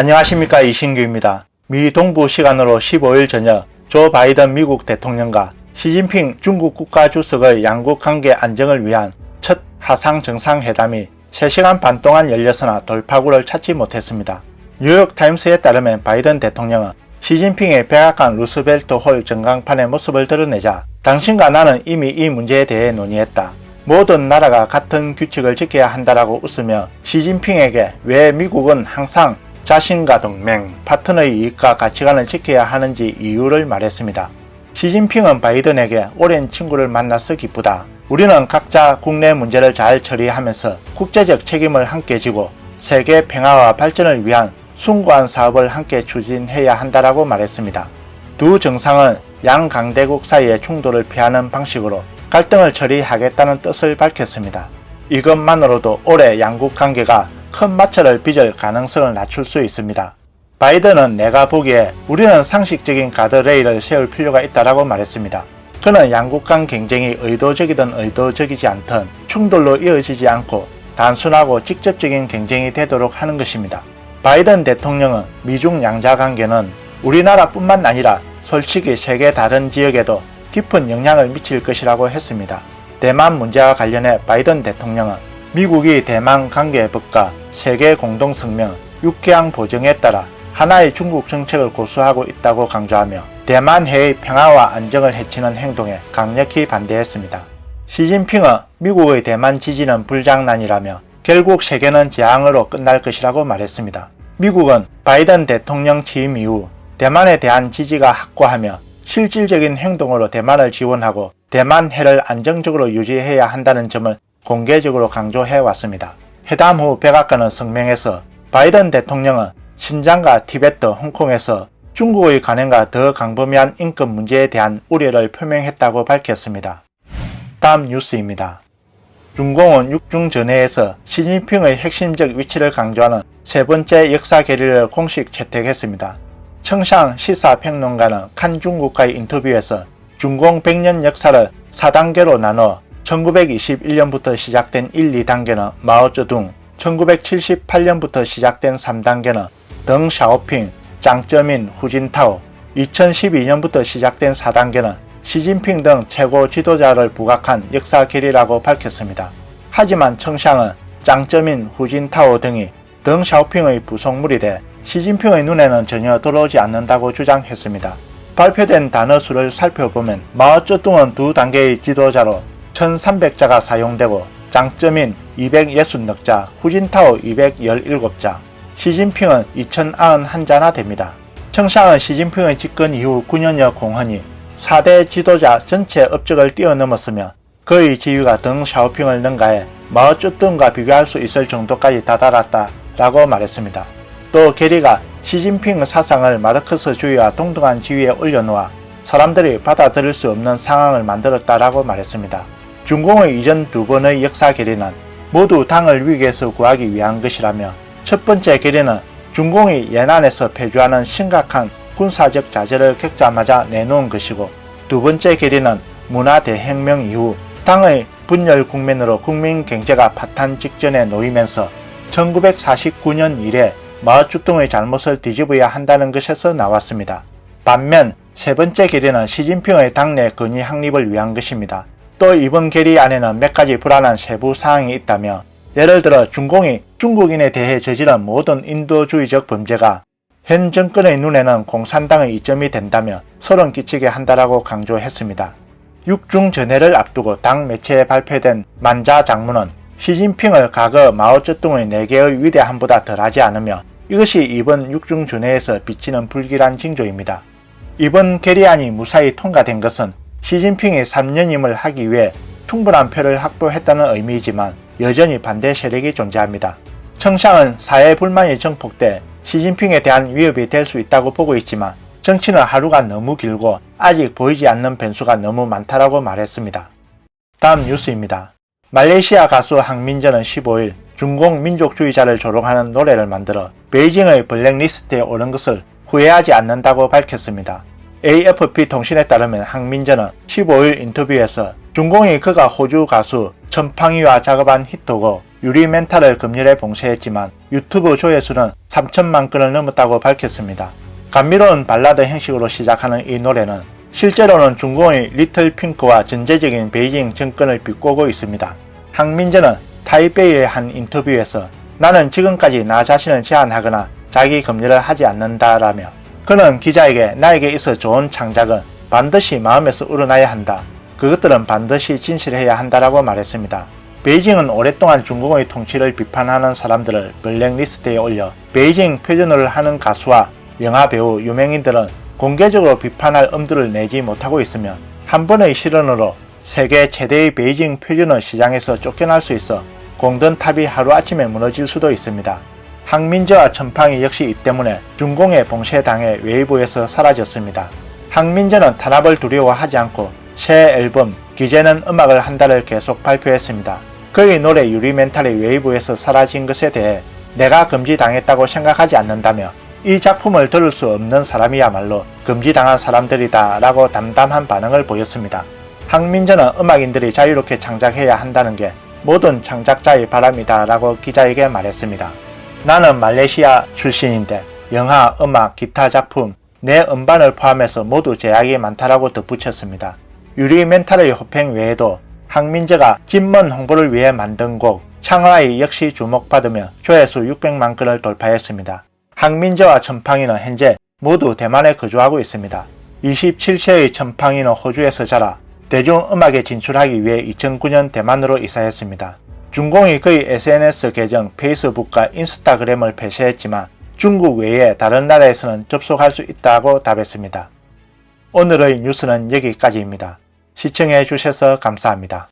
안녕하십니까, 이신규입니다. 미 동부 시간으로 15일 저녁 조 바이든 미국 대통령과 시진핑 중국 국가주석의 양국 관계 안정을 위한 첫 화상 정상회담이 3시간 반 동안 열렸으나 돌파구를 찾지 못했습니다. 뉴욕타임스에 따르면 바이든 대통령은 시진핑의 백악관 루스벨트 홀 전광판의 모습을 드러내자 당신과 나는 이미 이 문제에 대해 논의했다. 모든 나라가 같은 규칙을 지켜야 한다라고 웃으며 시진핑에게 왜 미국은 항상 자신과 동맹, 파트너의 이익과 가치관을 지켜야 하는지 이유를 말했습니다. 시진핑은 바이든에게 오랜 친구를 만나서 기쁘다. 우리는 각자 국내 문제를 잘 처리하면서 국제적 책임을 함께 지고 세계 평화와 발전을 위한 숭고한 사업을 함께 추진해야 한다라고 말했습니다. 두 정상은 양 강대국 사이의 충돌을 피하는 방식으로 갈등을 처리하겠다는 뜻을 밝혔습니다. 이것만으로도 올해 양국 관계가 큰 마찰을 빚을 가능성을 낮출 수 있습니다. 바이든은 내가 보기에 우리는 상식적인 가드레일을 세울 필요가 있다라고 말했습니다. 그는 양국 간 경쟁이 의도적이든 의도적이지 않든 충돌로 이어지지 않고 단순하고 직접적인 경쟁이 되도록 하는 것입니다. 바이든 대통령은 미중 양자 관계는 우리나라뿐만 아니라 솔직히 세계 다른 지역에도 깊은 영향을 미칠 것이라고 했습니다. 대만 문제와 관련해 바이든 대통령은 미국이 대만 관계법과 세계 공동성명 6개항 보정에 따라 하나의 중국 정책을 고수하고 있다고 강조하며 대만해의 평화와 안정을 해치는 행동에 강력히 반대했습니다. 시진핑은 미국의 대만 지지는 불장난이라며 결국 세계는 재앙으로 끝날 것이라고 말했습니다. 미국은 바이든 대통령 취임 이후 대만에 대한 지지가 확고하며 실질적인 행동으로 대만을 지원하고 대만해를 안정적으로 유지해야 한다는 점을 공개적으로 강조해 왔습니다. 회담 후 백악관은 성명에서 바이든 대통령은 신장과 티베트, 홍콩에서 중국의 관행과 더 강범위한 인권 문제에 대한 우려를 표명했다고 밝혔습니다. 다음 뉴스입니다. 중공은 6중 전회에서 시진핑의 핵심적 위치를 강조하는 세 번째 역사 결의를 공식 채택했습니다. 청상 시사평론가는 칸 중국과의 인터뷰에서 중공 100년 역사를 4단계로 나눠 1921년부터 시작된 1, 2단계는 마오쩌둥, 1978년부터 시작된 3단계는 덩 샤오핑, 장쩌민, 후진타오, 2012년부터 시작된 4단계는 시진핑 등 최고 지도자를 부각한 역사 결의라고 밝혔습니다. 하지만 청상은 장쩌민, 후진타오 등이 덩 샤오핑의 부속물이 돼 시진핑의 눈에는 전혀 들어오지 않는다고 주장했습니다. 발표된 단어 수를 살펴보면 마오쩌둥은 두 단계의 지도자로 1300자가 사용되고 장쩌민 260넉자, 후진타오 217자, 시진핑은 2091자나 됩니다. 청상은 시진핑의 집권 이후 9년여 공헌이 4대 지도자 전체 업적을 뛰어넘었으며 그의 지위가 덩 샤오핑을 능가해 마오쩌둥과 비교할 수 있을 정도까지 다다랐다라고 말했습니다. 또 계리가 시진핑 사상을 마르크스주의와 동등한 지위에 올려놓아 사람들이 받아들일 수 없는 상황을 만들었다라고 말했습니다. 중공의 이전 두 번의 역사 결의는 모두 당을 위기에서 구하기 위한 것이라며 첫 번째 결의는 중공이 연안에서 폐주하는 심각한 군사적 자재를 겪자마자 내놓은 것이고 두 번째 결의는 문화대혁명 이후 당의 분열 국면으로 국민 경제가 파탄 직전에 놓이면서 1949년 이래 마오쩌둥의 잘못을 뒤집어야 한다는 것에서 나왔습니다. 반면 세 번째 결의는 시진핑의 당내 건의 확립을 위한 것입니다. 또 이번 결의 안에는 몇 가지 불안한 세부 사항이 있다며 예를 들어 중공이 중국인에 대해 저지른 모든 인도주의적 범죄가 현 정권의 눈에는 공산당의 이점이 된다며 소름 끼치게 한다라고 강조했습니다. 6중 전회를 앞두고 당 매체에 발표된 만자 장문은 시진핑을 과거 마오쩌둥의 4개의 위대함보다 덜하지 않으며 이것이 이번 6중 전회에서 비치는 불길한 징조입니다. 이번 결의안이 무사히 통과된 것은 시진핑이 3년임을 하기 위해 충분한 표를 확보했다는 의미이지만 여전히 반대 세력이 존재합니다. 청상은 사회 불만이 증폭돼 시진핑에 대한 위협이 될 수 있다고 보고 있지만 정치는 하루가 너무 길고 아직 보이지 않는 변수가 너무 많다라고 말했습니다. 다음 뉴스입니다. 말레이시아 가수 항민전은 15일 중공 민족주의자를 조롱하는 노래를 만들어 베이징의 블랙리스트에 오른 것을 후회하지 않는다고 밝혔습니다. AFP 통신에 따르면 항민전은 15일 인터뷰에서 중공이 그가 호주 가수 천팡이와 작업한 히트곡 유리 멘탈을 금일에 봉쇄했지만 유튜브 조회수는 3천만 건을 넘었다고 밝혔습니다. 감미로운 발라드 형식으로 시작하는 이 노래는 실제로는 중공의 리틀 핑크와 전제적인 베이징 정권을 비꼬고 있습니다. 항민재는 타이베이의 한 인터뷰에서 나는 지금까지 나 자신을 제한하거나 자기 검열을 하지 않는다라며 그는 기자에게 나에게 있어 좋은 창작은 반드시 마음에서 우러나야 한다. 그것들은 반드시 진실해야 한다라고 말했습니다. 베이징은 오랫동안 중공의 통치를 비판하는 사람들을 블랙리스트에 올려 베이징 표준어를 하는 가수와 영화배우, 유명인들은 공개적으로 비판할 엄두를 내지 못하고 있으며 한 번의 실언으로 세계 최대의 베이징 표준어 시장에서 쫓겨날 수 있어 공든탑이 하루아침에 무너질 수도 있습니다. 항민재와 천팡이 역시 이 때문에 중공에 봉쇄당해 웨이보에서 사라졌습니다. 항민재는 탄압을 두려워하지 않고 새 앨범 기재는 음악을 한 달을 계속 발표했습니다. 그의 노래 유리 멘탈이 웨이보에서 사라진 것에 대해 내가 금지당했다고 생각하지 않는다며 이 작품을 들을 수 없는 사람이야말로 금지당한 사람들이다 라고 담담한 반응을 보였습니다. 항민재는 음악인들이 자유롭게 창작해야 한다는 게 모든 창작자의 바람이다 라고 기자에게 말했습니다. 나는 말레이시아 출신인데 영화, 음악, 기타 작품, 내 음반을 포함해서 모두 제약이 많다라고 덧붙였습니다. 유리 멘탈의 호평 외에도 항민재가 찐먼 홍보를 위해 만든 곡 창하이 역시 주목받으며 조회수 600만 건을 돌파했습니다. 항민재와 천팡이는 현재 모두 대만에 거주하고 있습니다. 27세의 천팡이는 호주에서 자라 대중음악에 진출하기 위해 2009년 대만으로 이사했습니다. 중공이 그의 SNS 계정 페이스북과 인스타그램을 폐쇄했지만 중국 외에 다른 나라에서는 접속할 수 있다고 답했습니다. 오늘의 뉴스는 여기까지입니다. 시청해 주셔서 감사합니다.